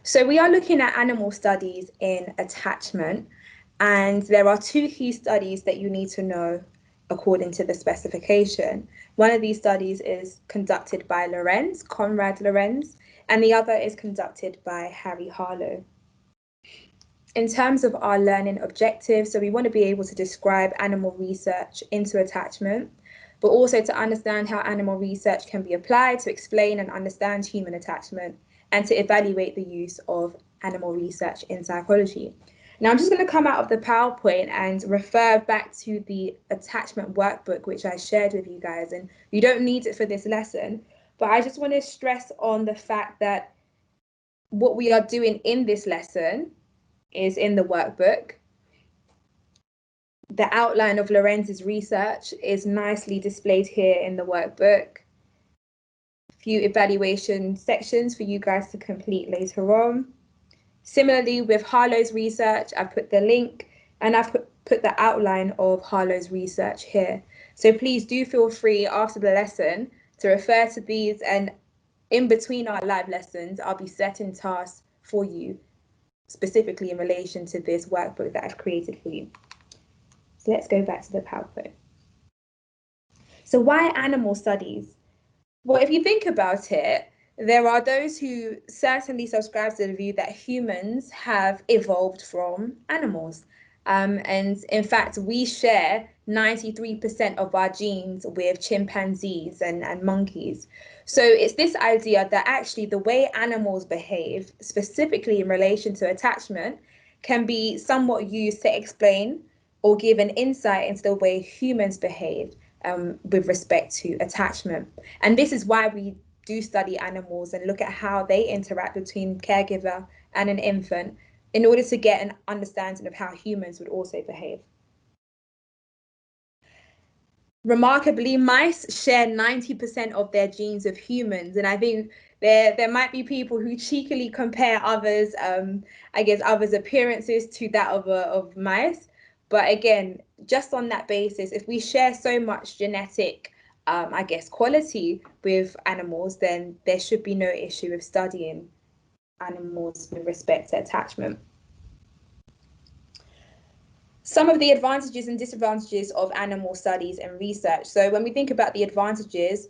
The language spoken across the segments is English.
So we are looking at animal studies in attachment, and there are two key studies that you need to know according to the specification. One of these studies is conducted by Lorenz, Conrad Lorenz, and the other is conducted by Harry Harlow. In terms of our learning objectives, so we want to be able to describe animal research into attachment, but also to understand how animal research can be applied to explain and understand human attachment, and to evaluate the use of animal research in psychology. Now, I'm just going to come out of the PowerPoint and refer back to the attachment workbook, which I shared with you guys, and you don't need it for this lesson, but I just want to stress on the fact that what we are doing in this lesson is in the workbook. The outline of Lorenz's research is nicely displayed here in the workbook. A few evaluation sections for you guys to complete later on. Similarly, with Harlow's research, I've put the link and I've put the outline of Harlow's research here. So please do feel free after the lesson to refer to these, and in between our live lessons, I'll be setting tasks for you specifically in relation to this workbook that I've created for you. So let's go back to the PowerPoint. So why animal studies? Well, if you think about it, there are those who certainly subscribe to the view that humans have evolved from animals. And in fact, we share 93% of our genes with chimpanzees and monkeys. So it's this idea that actually the way animals behave, specifically in relation to attachment, can be somewhat used to explain or give an insight into the way humans behave with respect to attachment. And this is why we do study animals and look at how they interact between caregiver and an infant in order to get an understanding of how humans would also behave. Remarkably, mice share 90% of their genes with humans, and I think there might be people who cheekily compare others, others' appearances to that of mice. But again, just on that basis, if we share so much genetic, quality with animals, then there should be no issue with studying animals with respect to attachment. Some of the advantages and disadvantages of animal studies and research. So when we think about the advantages,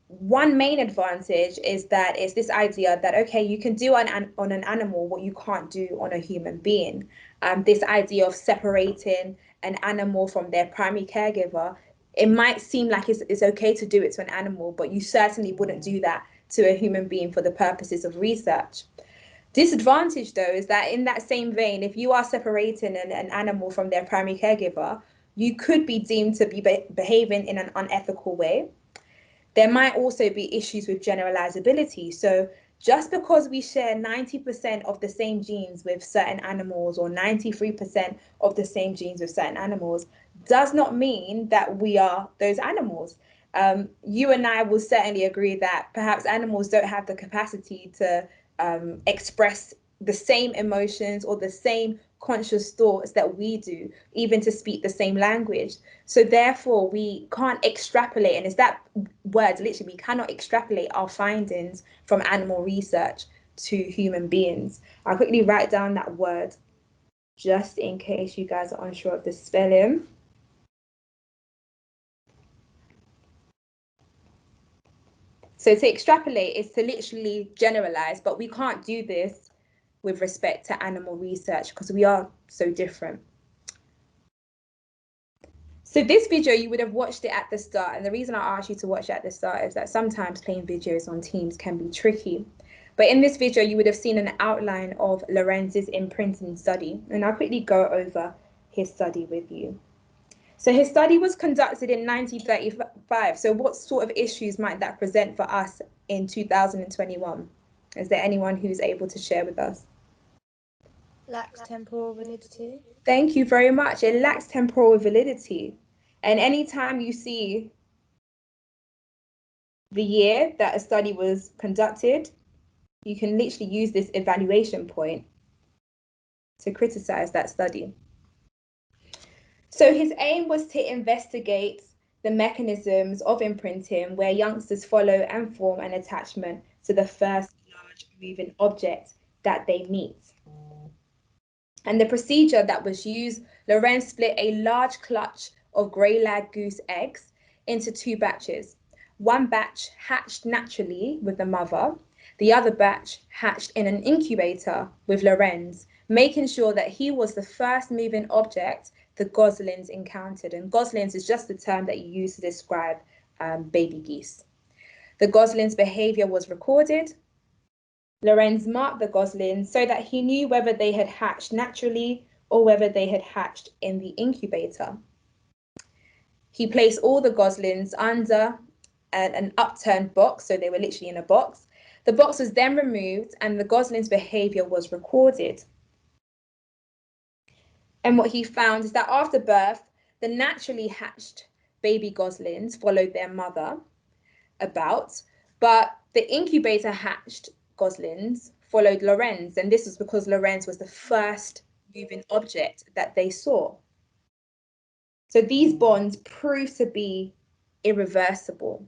one main advantage is that it's this idea that, okay, you can do on an animal what you can't do on a human being. This idea of separating an animal from their primary caregiver, it might seem like it's okay to do it to an animal, but you certainly wouldn't do that to a human being for the purposes of research. Disadvantage, though, is that in that same vein, if you are separating an animal from their primary caregiver, you could be deemed to be behaving in an unethical way. There might also be issues with generalizability. So just because we share 90% of the same genes with certain animals or 93% of the same genes with certain animals does not mean that we are those animals. You and I will certainly agree that perhaps animals don't have the capacity to express the same emotions or the same conscious thoughts that we do, even to speak the same language. So therefore, we can't extrapolate, and it's that word, literally, we cannot extrapolate our findings from animal research to human beings. I'll quickly write down that word just in case you guys are unsure of the spelling. So to extrapolate is to literally generalize, but we can't do this with respect to animal research because we are so different. So this video, you would have watched it at the start. And the reason I asked you to watch it at the start is that sometimes playing videos on Teams can be tricky. But in this video, you would have seen an outline of Lorenz's imprinting study. And I'll quickly go over his study with you. So his study was conducted in 1935. So what sort of issues might that present for us in 2021? Is there anyone who's able to share with us? Lacks temporal validity. Thank you very much. It lacks temporal validity. And anytime you see the year that a study was conducted, you can literally use this evaluation point to criticize that study. So his aim was to investigate the mechanisms of imprinting where youngsters follow and form an attachment to the first large moving object that they meet. And the procedure that was used, Lorenz split a large clutch of grey lag goose eggs into 2 batches. One batch hatched naturally with the mother, the other batch hatched in an incubator with Lorenz, making sure that he was the first moving object the goslings encountered. And goslings is just the term that you use to describe baby geese. The goslings' behavior was recorded. Lorenz marked the goslings so that he knew whether they had hatched naturally or whether they had hatched in the incubator. He placed all the goslings under an upturned box, so they were literally in a box. The box was then removed and the goslings' behavior was recorded. And what he found is that after birth, the naturally hatched baby goslings followed their mother about, but the incubator hatched goslings followed Lorenz, and this was because Lorenz was the first moving object that they saw. So these bonds proved to be irreversible.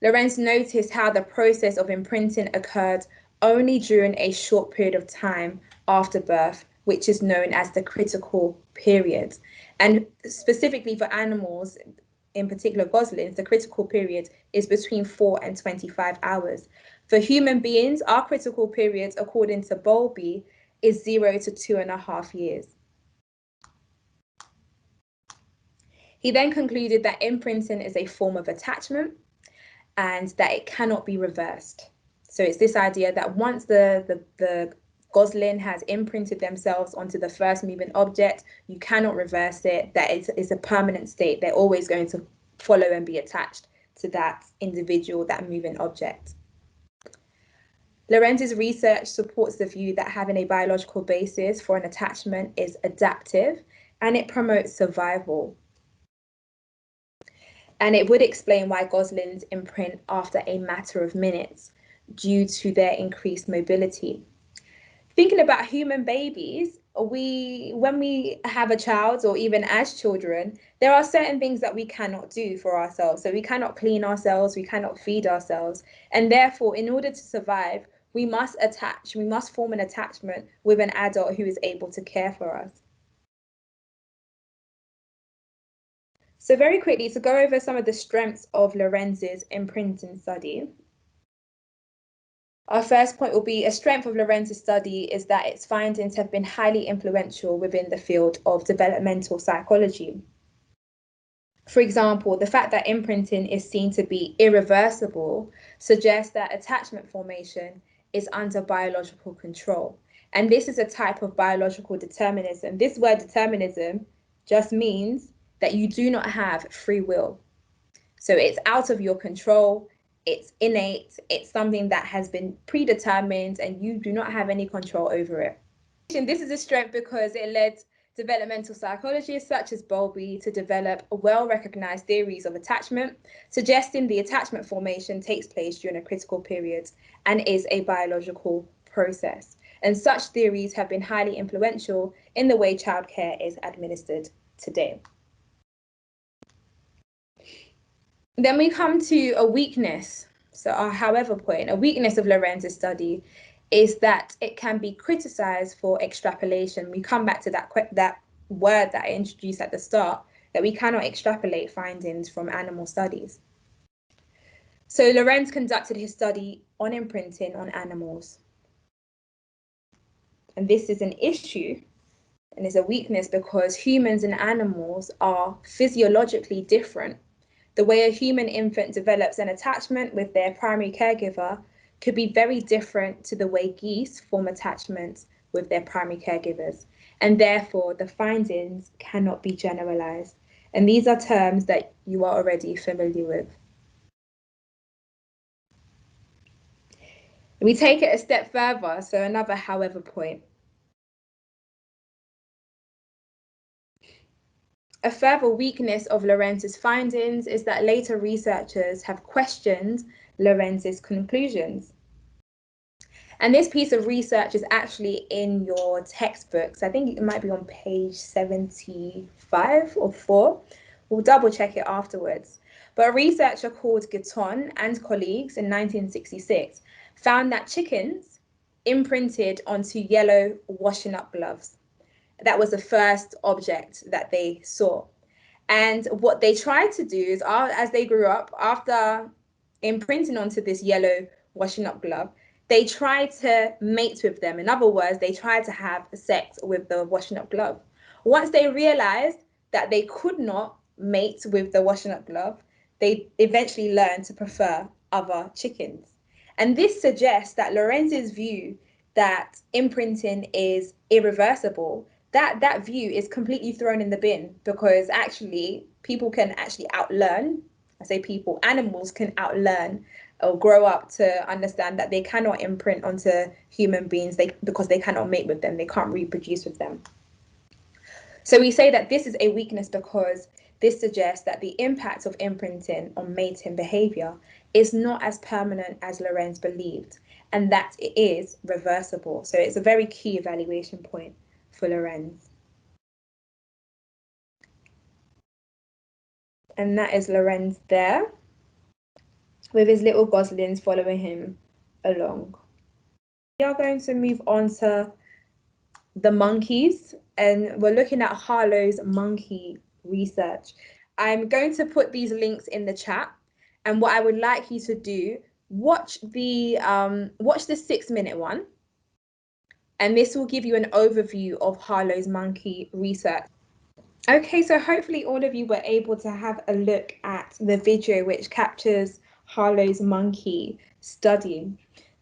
Lorenz noticed how the process of imprinting occurred only during a short period of time after birth, which is known as the critical period. And specifically for animals, in particular goslings, the critical period is between 4 and 25 hours. For human beings, our critical period, according to Bowlby, is 0 to 2.5 years. He then concluded that imprinting is a form of attachment and that it cannot be reversed. So it's this idea that once the gosling has imprinted themselves onto the first moving object, you cannot reverse it, that it's a permanent state. They're always going to follow and be attached to that individual, that moving object. Lorenz's research supports the view that having a biological basis for an attachment is adaptive and it promotes survival. And it would explain why goslings imprint after a matter of minutes due to their increased mobility. Thinking about human babies, when we have a child or even as children, there are certain things that we cannot do for ourselves. So we cannot clean ourselves, we cannot feed ourselves. And therefore, in order to survive, we must form an attachment with an adult who is able to care for us. So very quickly, to go over some of the strengths of Lorenz's imprinting study. Our first point will be a strength of Lorenz's study is that its findings have been highly influential within the field of developmental psychology. For example, the fact that imprinting is seen to be irreversible suggests that attachment formation is under biological control. And this is a type of biological determinism. This word determinism just means that you do not have free will. So it's out of your control, it's innate, it's something that has been predetermined and you do not have any control over it. This is a strength because it led developmental psychologists such as Bowlby to develop well-recognized theories of attachment, suggesting the attachment formation takes place during a critical period and is a biological process. And such theories have been highly influential in the way childcare is administered today. Then we come to a weakness. So our however point, a weakness of Lorenz's study is that it can be criticized for extrapolation. We come back to that word that I introduced at the start, that we cannot extrapolate findings from animal studies. So Lorenz conducted his study on imprinting on animals. And this is an issue and is a weakness because humans and animals are physiologically different. The way a human infant develops an attachment with their primary caregiver could be very different to the way geese form attachments with their primary caregivers. And therefore, the findings cannot be generalized. And these are terms that you are already familiar with. We take it a step further, so another however point. A further weakness of Lorenz's findings is that later researchers have questioned Lorenz's conclusions. And this piece of research is actually in your textbooks. I think it might be on page 75 or 4. We'll double check it afterwards. But a researcher called Guiton and colleagues in 1966 found that chickens imprinted onto yellow washing up gloves. That was the first object that they saw. And what they tried to do is, as they grew up, after imprinting onto this yellow washing up glove, they tried to mate with them. In other words, they tried to have sex with the washing up glove. Once they realized that they could not mate with the washing up glove, they eventually learned to prefer other chickens. And this suggests that Lorenz's view that imprinting is irreversible, that view is completely thrown in the bin, because actually people can actually outlearn. I say people, animals can outlearn or grow up to understand that they cannot imprint onto human beings because they cannot mate with them, they can't reproduce with them. So we say that this is a weakness because this suggests that the impact of imprinting on mating behavior is not as permanent as Lorenz believed, and that it is reversible. So it's a very key evaluation point for Lorenz. And that is Lorenz there, with his little goslings following him along. We are going to move on to the monkeys, and we're looking at Harlow's monkey research. I'm going to put these links in the chat, and what I would like you to do, watch the 6-minute one, and this will give you an overview of Harlow's monkey research. Okay, so hopefully all of you were able to have a look at the video which captures Harlow's monkey study.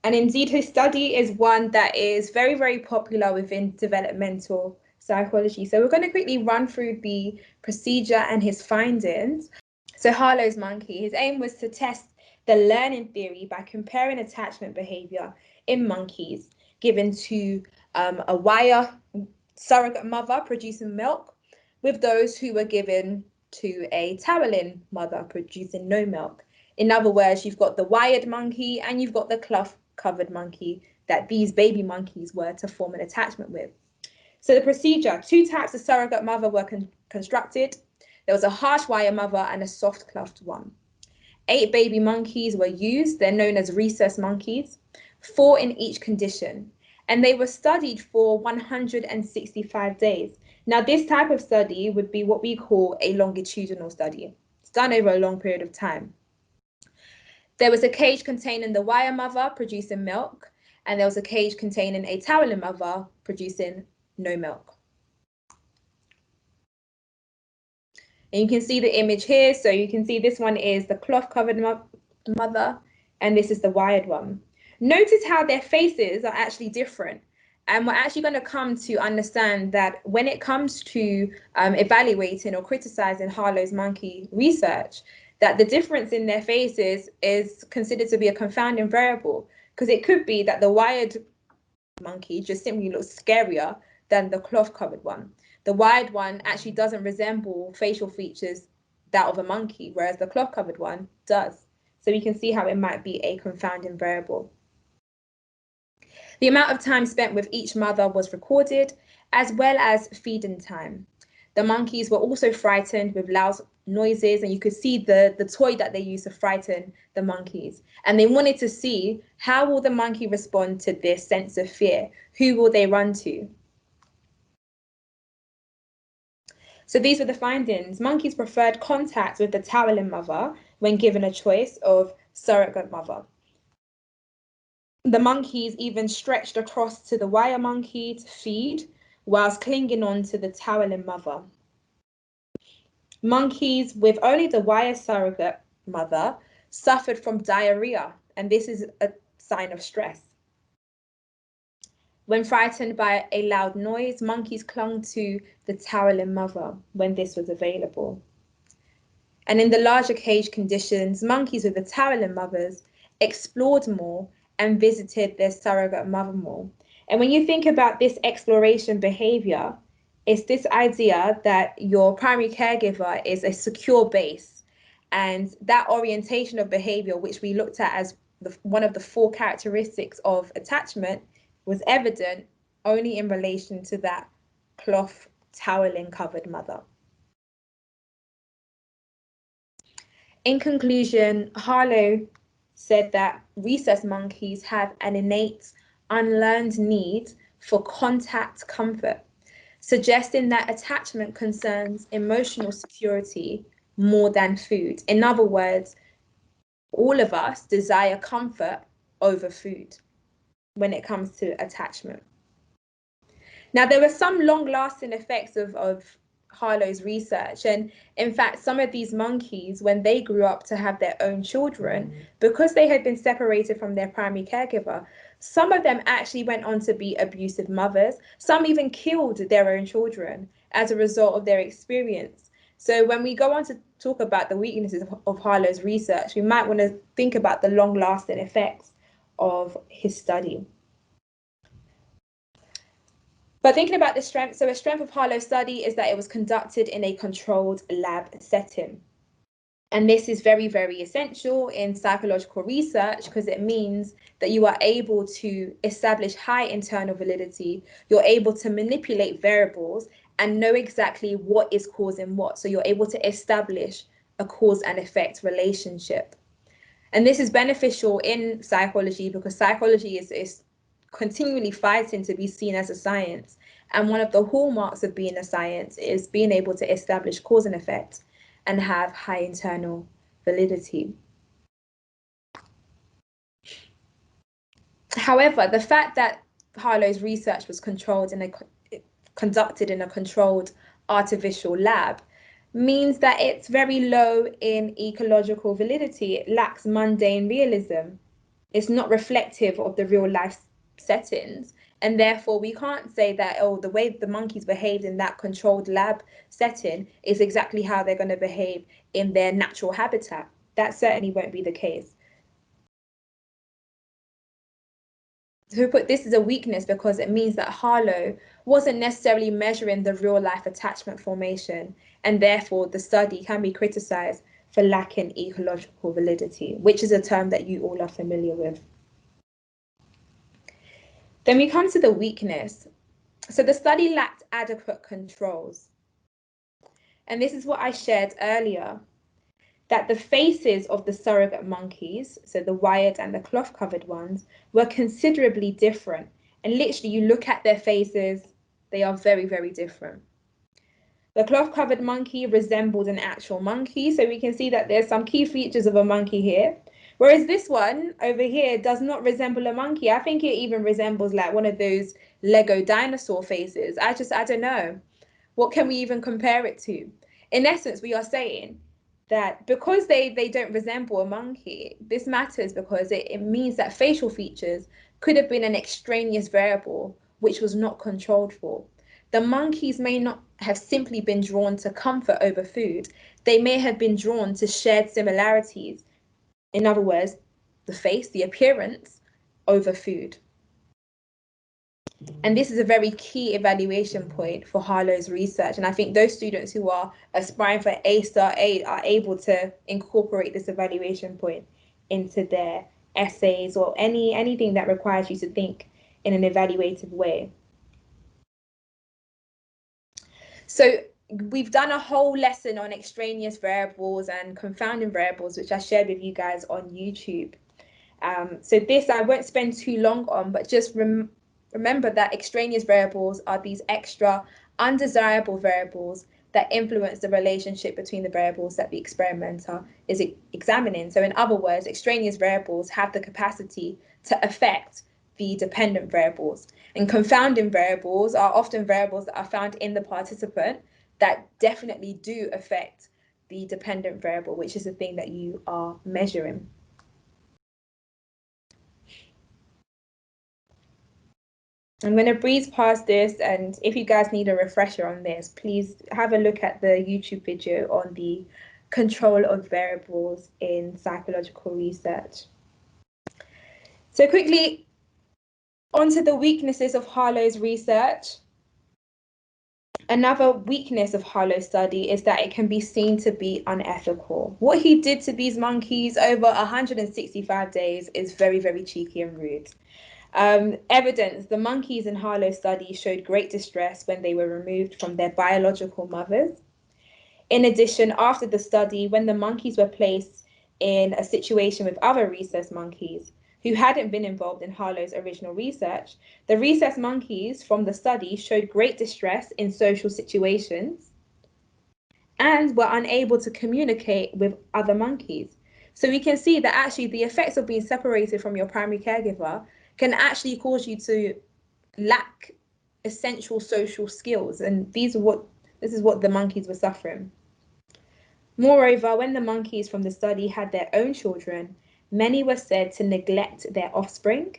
And indeed, his study is one that is very, very popular within developmental psychology. So we're going to quickly run through the procedure and his findings. So Harlow's monkey, his aim was to test the learning theory by comparing attachment behavior in monkeys given to a wire surrogate mother producing milk with those who were given to a toweling mother producing no milk. In other words, you've got the wired monkey and you've got the cloth-covered monkey that these baby monkeys were to form an attachment with. So the procedure, 2 types of surrogate mother were constructed. There was a harsh wire mother and a soft cloth one. 8 baby monkeys were used. They're known as rhesus monkeys, 4 in each condition. And they were studied for 165 days. Now, this type of study would be what we call a longitudinal study. It's done over a long period of time. There was a cage containing the wire mother producing milk, and there was a cage containing a toweling mother producing no milk. And you can see the image here. So you can see this one is the cloth-covered mother, and this is the wired one. Notice how their faces are actually different. And we're actually going to come to understand that when it comes to evaluating or criticizing Harlow's monkey research, that the difference in their faces is considered to be a confounding variable, because it could be that the wired monkey just simply looks scarier than the cloth-covered one. The wired one actually doesn't resemble facial features that of a monkey, whereas the cloth-covered one does. So you can see how it might be a confounding variable. The amount of time spent with each mother was recorded, as well as feeding time. The monkeys were also frightened with loud noises, and you could see the toy that they used to frighten the monkeys. And they wanted to see, how will the monkey respond to this sense of fear? Who will they run to? So these were the findings. Monkeys preferred contact with the toweling mother when given a choice of surrogate mother. The monkeys even stretched across to the wire monkey to feed, whilst clinging on to the toweling mother. Monkeys with only the wire surrogate mother suffered from diarrhea, and this is a sign of stress. When frightened by a loud noise, monkeys clung to the toweling mother when this was available. And in the larger cage conditions, monkeys with the toweling mothers explored more and visited their surrogate mother more. And when you think about this exploration behavior, it's this idea that your primary caregiver is a secure base. And that orientation of behavior, which we looked at as one of the 4 characteristics of attachment, was evident only in relation to that cloth toweling covered mother. In conclusion, Harlow said that rhesus monkeys have an innate unlearned need for contact comfort, suggesting that attachment concerns emotional security more than food. In other words, all of us desire comfort over food when it comes to attachment. Now, there were some long-lasting effects of Harlow's research. And in fact, some of these monkeys, when they grew up to have their own children, because they had been separated from their primary caregiver, some of them actually went on to be abusive mothers. Some even killed their own children as a result of their experience. So when we go on to talk about the weaknesses of Harlow's research, we might want to think about the long-lasting effects of his study. But thinking about the strength, so a strength of Harlow's study is that it was conducted in a controlled lab setting. And this is very, very essential in psychological research because it means that you are able to establish high internal validity. You're able to manipulate variables and know exactly what is causing what. So you're able to establish a cause and effect relationship. And this is beneficial in psychology because psychology is continually fighting to be seen as a science. And one of the hallmarks of being a science is being able to establish cause and effect and have high internal validity. However, the fact that Harlow's research was conducted in a controlled artificial lab means that it's very low in ecological validity. It lacks mundane realism. It's not reflective of the real life settings. And therefore, we can't say that, oh, the way the monkeys behaved in that controlled lab setting is exactly how they're going to behave in their natural habitat. That certainly won't be the case. So this is a weakness because it means that Harlow wasn't necessarily measuring the real life attachment formation, and therefore the study can be criticized for lacking ecological validity, which is a term that you all are familiar with. Then we come to the weakness. So the study lacked adequate controls. And this is what I shared earlier, that the faces of the surrogate monkeys, so the wired and the cloth-covered ones, were considerably different. And literally, you look at their faces, they are very, very different. The cloth-covered monkey resembled an actual monkey, so we can see that there's some key features of a monkey here. Whereas this one over here does not resemble a monkey. I think it even resembles like one of those Lego dinosaur faces. I don't know. What can we even compare it to? In essence, we are saying that because they don't resemble a monkey, this matters because it means that facial features could have been an extraneous variable which was not controlled for. The monkeys may not have simply been drawn to comfort over food. They may have been drawn to shared similarities. In other words, the face, the appearance, over food. And this is a very key evaluation point for Harlow's research. And I think those students who are aspiring for A*8 are able to incorporate this evaluation point into their essays or anything that requires you to think in an evaluative way. So we've done a whole lesson on extraneous variables and confounding variables, which I shared with you guys on YouTube. So this I won't spend too long on, but just remember that extraneous variables are these extra undesirable variables that influence the relationship between the variables that the experimenter is examining. So in other words, extraneous variables have the capacity to affect the dependent variables. And confounding variables are often variables that are found in the participant that definitely do affect the dependent variable, which is the thing that you are measuring. I'm going to breeze past this, and if you guys need a refresher on this, please have a look at the YouTube video on the control of variables in psychological research. So quickly, onto the weaknesses of Harlow's research. Another weakness of Harlow's study is that it can be seen to be unethical. What he did to these monkeys over 165 days is very, very cheeky and rude. Evidence, the monkeys in Harlow's study showed great distress when they were removed from their biological mothers. In addition, after the study, when the monkeys were placed in a situation with other rhesus monkeys who hadn't been involved in Harlow's original research, the rhesus monkeys from the study showed great distress in social situations and were unable to communicate with other monkeys. So we can see that actually the effects of being separated from your primary caregiver can actually cause you to lack essential social skills, and this is what the monkeys were suffering. Moreover, when the monkeys from the study had their own children, many were said to neglect their offspring,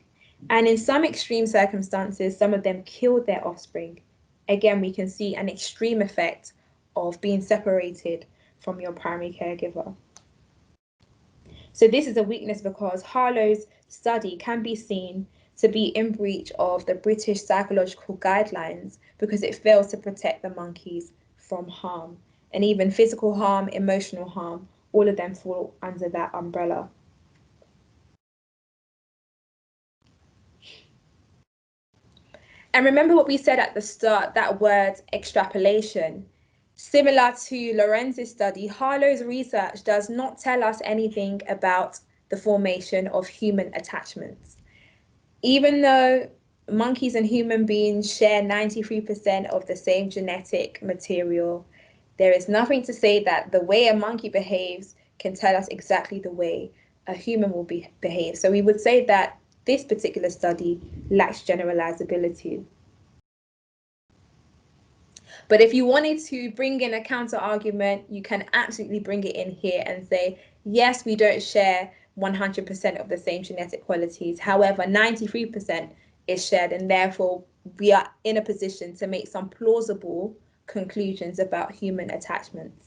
and in some extreme circumstances, some of them killed their offspring. Again, we can see an extreme effect of being separated from your primary caregiver. So this is a weakness because Harlow's study can be seen to be in breach of the British psychological guidelines because it fails to protect the monkeys from harm. And even physical harm, emotional harm, all of them fall under that umbrella. And remember what we said at the start, that word extrapolation. Similar to Lorenz's study, Harlow's research does not tell us anything about the formation of human attachments. Even though monkeys and human beings share 93% of the same genetic material, there is nothing to say that the way a monkey behaves can tell us exactly the way a human will behave. So we would say that this particular study lacks generalizability. But if you wanted to bring in a counter argument, you can absolutely bring it in here and say, yes, we don't share 100% of the same genetic qualities. However, 93% is shared, and therefore we are in a position to make some plausible conclusions about human attachments.